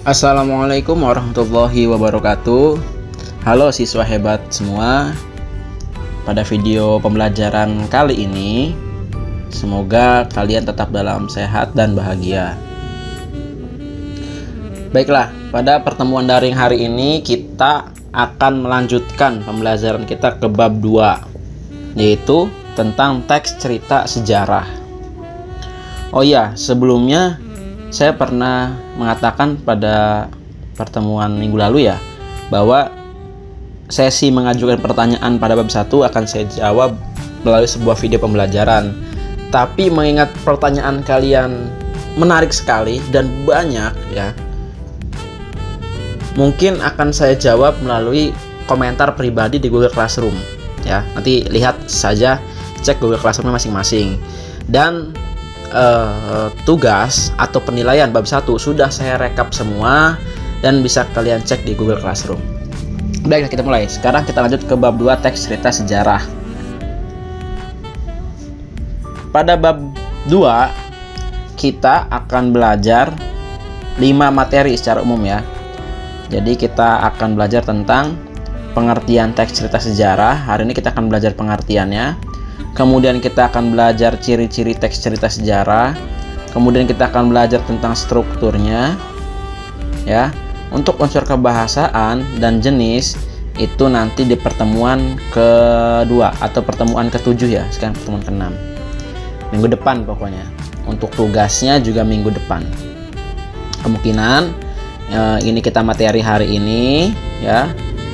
Assalamualaikum warahmatullahi wabarakatuh. Halo siswa hebat semua. Pada video pembelajaran kali ini, semoga kalian tetap dalam sehat dan bahagia. Baiklah, pada pertemuan daring hari ini kita akan melanjutkan pembelajaran kita ke bab 2, yaitu tentang teks cerita sejarah. Oh iya, sebelumnya saya pernah mengatakan pada pertemuan minggu lalu ya, bahwa sesi mengajukan pertanyaan pada bab 1 akan saya jawab melalui sebuah video pembelajaran. Tapi mengingat pertanyaan kalian menarik sekali dan banyak ya, mungkin akan saya jawab melalui komentar pribadi di Google Classroom ya. Nanti lihat saja, cek Google Classroom masing-masing. Dan tugas atau penilaian bab 1 sudah saya rekap semua dan bisa kalian cek di Google Classroom. Baiklah, kita mulai. Sekarang kita lanjut ke bab 2, teks cerita sejarah. Pada bab 2 kita akan belajar 5 materi secara umum ya. Jadi kita akan belajar tentang pengertian teks cerita sejarah. Hari ini kita akan belajar pengertiannya. Kemudian kita akan belajar ciri-ciri teks cerita sejarah. Kemudian kita akan belajar tentang strukturnya ya. Untuk unsur kebahasaan dan jenis itu nanti di pertemuan kedua atau pertemuan ke-7 ya. Sekarang pertemuan ke-6 minggu depan pokoknya. Untuk tugasnya juga minggu depan. Kemungkinan ini kita materi hari ini ya.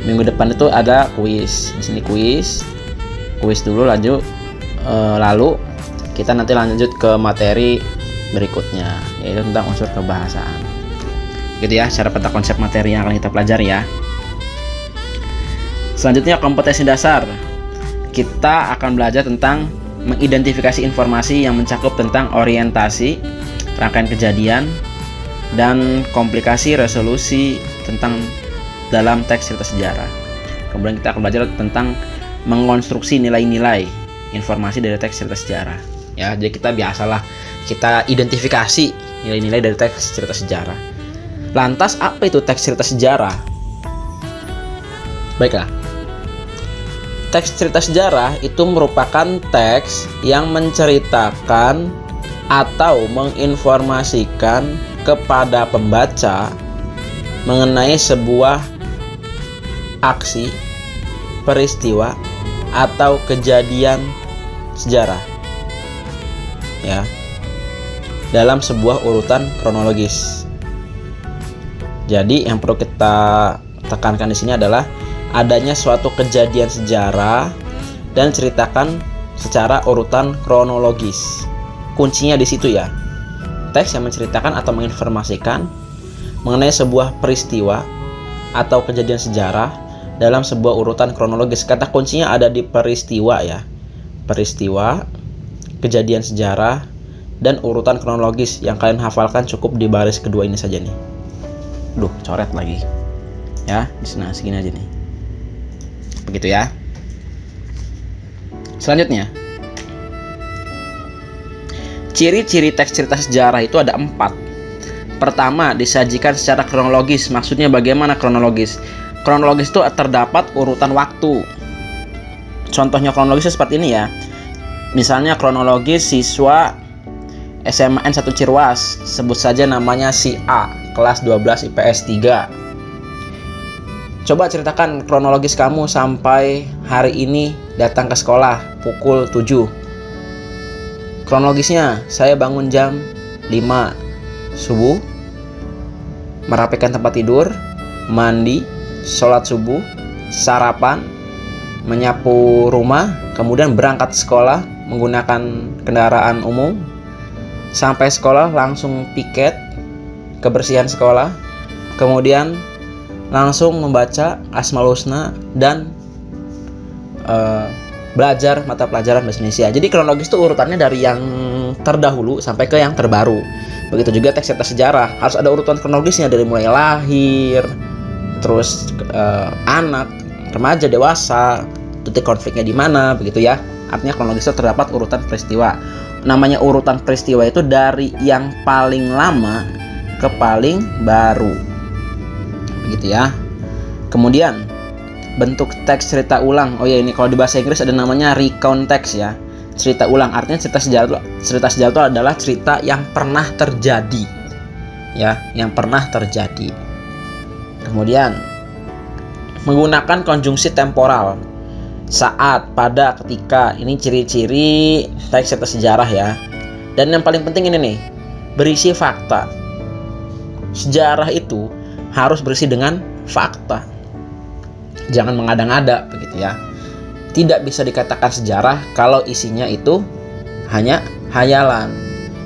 Minggu depan itu ada kuis. Di sini kuis dulu, lalu kita nanti lanjut ke materi berikutnya, yaitu tentang unsur kebahasaan. Gitu ya, secara peta konsep materi yang akan kita pelajari ya. Selanjutnya kompetensi dasar. Kita akan belajar tentang mengidentifikasi informasi yang mencakup tentang orientasi, rangkaian kejadian, dan komplikasi resolusi tentang dalam teks cerita sejarah. Kemudian kita akan belajar tentang mengonstruksi nilai-nilai informasi dari teks cerita sejarah ya. Jadi kita biasalah kita identifikasi nilai-nilai dari teks cerita sejarah. Lantas apa itu teks cerita sejarah? Baiklah, teks cerita sejarah itu merupakan teks yang menceritakan atau menginformasikan kepada pembaca mengenai sebuah aksi, peristiwa, atau kejadian sejarah ya, dalam sebuah urutan kronologis. Jadi yang perlu kita tekankan di sini adalah adanya suatu kejadian sejarah dan ceritakan secara urutan kronologis. Kuncinya di situ ya. Teks yang menceritakan atau menginformasikan mengenai sebuah peristiwa atau kejadian sejarah dalam sebuah urutan kronologis. Kata kuncinya ada di peristiwa ya. Peristiwa, kejadian sejarah, dan urutan kronologis. Yang kalian hafalkan cukup di baris kedua ini saja nih. Duh, coret lagi. Ya, di sana segini aja nih. Begitu ya. Selanjutnya, ciri-ciri teks cerita sejarah itu ada 4. Pertama, disajikan secara kronologis. Maksudnya bagaimana kronologis? Kronologis itu terdapat urutan waktu. Contohnya kronologis seperti ini ya. Misalnya kronologis siswa SMA N1 Cirwas, sebut saja namanya si A, kelas 12 IPS 3. Coba ceritakan kronologis kamu sampai hari ini datang ke sekolah pukul 7. Kronologisnya, saya bangun jam 5 subuh, merapikan tempat tidur, mandi, sholat subuh, sarapan, menyapu rumah, kemudian berangkat sekolah menggunakan kendaraan umum. Sampai sekolah langsung piket kebersihan sekolah, kemudian langsung membaca Asmaul Husna dan belajar mata pelajaran bahasa Indonesia. Jadi kronologis itu urutannya dari yang terdahulu sampai ke yang terbaru. Begitu juga teks cerita sejarah, harus ada urutan kronologisnya dari mulai lahir, terus anak, remaja, dewasa, titik konfliknya di mana, begitu ya. Artinya kronologis itu terdapat urutan peristiwa. Namanya urutan peristiwa itu dari yang paling lama ke paling baru. begitu ya. Kemudian bentuk teks cerita ulang. Oh ya, ini kalau di bahasa Inggris ada namanya recount text ya. Cerita ulang artinya cerita sejarah itu adalah cerita yang pernah terjadi. Ya, yang pernah terjadi. Kemudian menggunakan konjungsi temporal. Saat, pada, ketika. Ini ciri-ciri teks cerita sejarah ya. Dan yang paling penting ini nih, berisi fakta. Sejarah itu harus berisi dengan fakta. Jangan mengada-ngada begitu ya. Tidak bisa dikatakan sejarah kalau isinya itu hanya hayalan.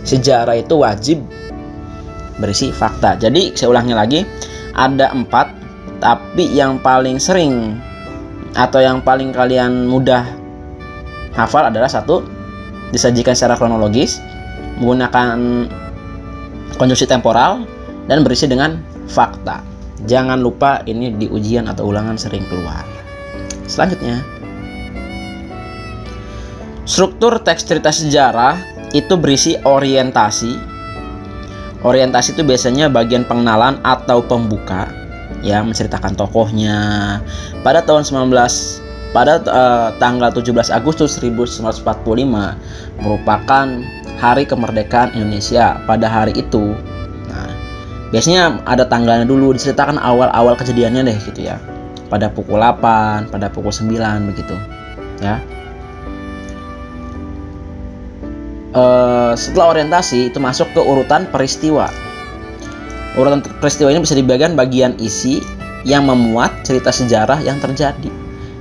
Sejarah itu wajib berisi fakta. Jadi saya ulangi lagi, ada 4, tapi yang paling sering atau yang paling kalian mudah hafal adalah 1, disajikan secara kronologis, menggunakan konjungsi temporal, dan berisi dengan fakta. Jangan lupa ini di ujian atau ulangan sering keluar. Selanjutnya, struktur teks cerita sejarah itu berisi orientasi. Orientasi itu biasanya bagian pengenalan atau pembuka, ya, menceritakan tokohnya. Pada tanggal 17 Agustus 1945 merupakan hari kemerdekaan Indonesia. Pada hari itu, nah, biasanya ada tanggalnya dulu, diceritakan awal-awal kejadiannya deh gitu ya. Pada pukul 8, pada pukul 9 begitu, ya. Setelah orientasi itu masuk ke urutan peristiwa. Urutan peristiwa ini bisa dibagikan bagian isi yang memuat cerita sejarah yang terjadi.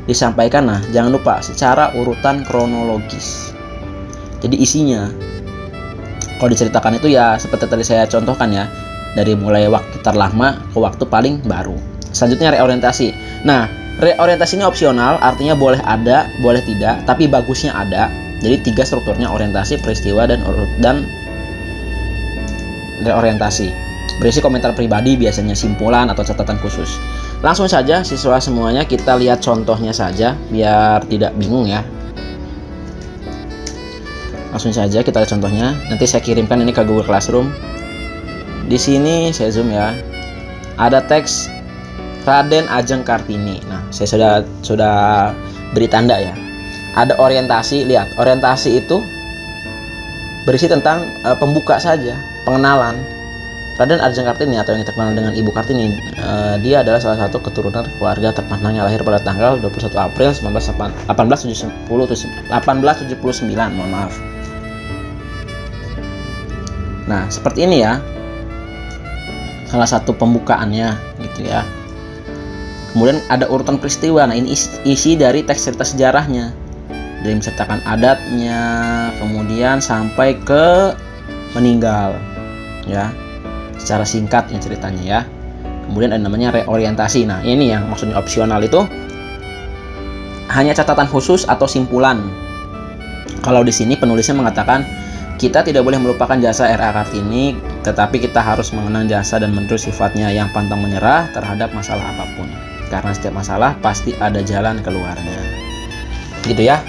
Disampaikan, nah jangan lupa, secara urutan kronologis. Jadi isinya, kalau diceritakan itu ya seperti tadi saya contohkan ya, dari mulai waktu terlama ke waktu paling baru. Selanjutnya reorientasi. Nah, reorientasi ini opsional, artinya boleh ada, boleh tidak, tapi bagusnya ada. Jadi 3 strukturnya, orientasi, peristiwa, dan reorientasi. Berisi komentar pribadi, biasanya simpulan atau catatan khusus. Langsung saja siswa semuanya, kita lihat contohnya saja biar tidak bingung ya. Langsung saja kita lihat contohnya. Nanti saya kirimkan ini ke Google Classroom. Di sini saya zoom ya. Ada teks Raden Ajeng Kartini. Nah, saya sudah beri tanda ya. Ada orientasi, lihat, orientasi itu berisi tentang pembuka saja, pengenalan. Raden Ajeng Kartini atau yang kita kenal dengan Ibu Kartini, dia adalah salah satu keturunan keluarga terpandang yang lahir pada tanggal 21 April 1879, mohon maaf. Nah, seperti ini ya, salah satu pembukaannya gitu ya. Kemudian ada urutan peristiwa. Nah, ini isi dari teks cerita sejarahnya. Dari menceritakan adatnya, kemudian sampai ke meninggal ya, secara singkatnya ceritanya ya. Kemudian ada namanya reorientasi. Nah, ini yang maksudnya opsional itu hanya catatan khusus atau simpulan. Kalau di sini penulisnya mengatakan kita tidak boleh melupakan jasa R.A. Kartini, tetapi kita harus mengenang jasa dan menerus sifatnya yang pantang menyerah terhadap masalah apapun. Karena setiap masalah pasti ada jalan keluarnya. Gitu ya.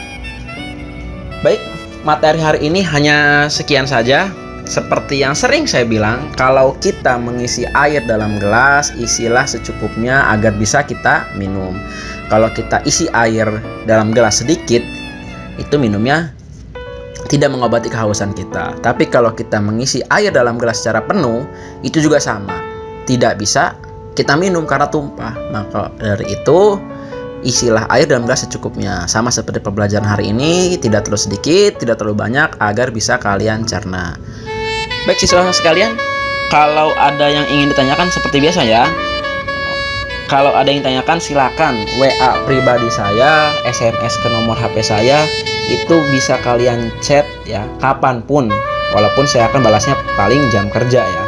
Baik, materi hari ini hanya sekian saja. Seperti yang sering saya bilang, kalau kita mengisi air dalam gelas, isilah secukupnya agar bisa kita minum. Kalau kita isi air dalam gelas sedikit, itu minumnya tidak mengobati kehausan kita. Tapi kalau kita mengisi air dalam gelas secara penuh, itu juga sama, tidak bisa kita minum karena tumpah. Maka dari itu, isilah air dalam gelas secukupnya. Sama seperti pembelajaran hari ini, tidak terlalu sedikit, tidak terlalu banyak, agar bisa kalian cerna. Baik siswa sekalian, kalau ada yang ingin ditanyakan seperti biasa ya. Kalau ada yang ditanyakan silakan WA pribadi saya, SMS ke nomor HP saya, itu bisa kalian chat ya kapanpun. Walaupun saya akan balasnya paling jam kerja ya.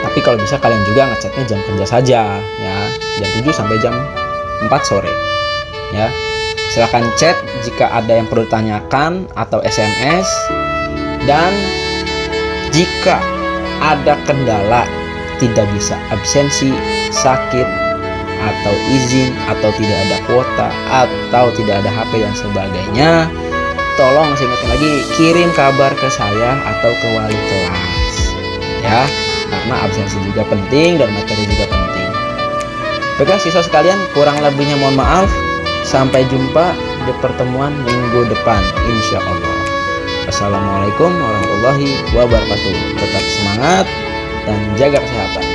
Tapi kalau bisa kalian juga ngechatnya jam kerja saja ya, jam 7 sampai jam 4 sore ya. Silakan chat jika ada yang perlu ditanyakan atau SMS. Dan jika ada kendala, tidak bisa absensi, sakit, atau izin, atau tidak ada kuota, atau tidak ada HP dan sebagainya, tolong saya ingatkan lagi, kirim kabar ke saya atau ke wali kelas ya. Nah, karena absensi juga penting dan materi juga penting. Baiklah siswa sekalian, kurang lebihnya mohon maaf. Sampai jumpa di pertemuan minggu depan insya Allah. Assalamualaikum warahmatullahi wabarakatuh. Tetap semangat dan jaga kesehatan.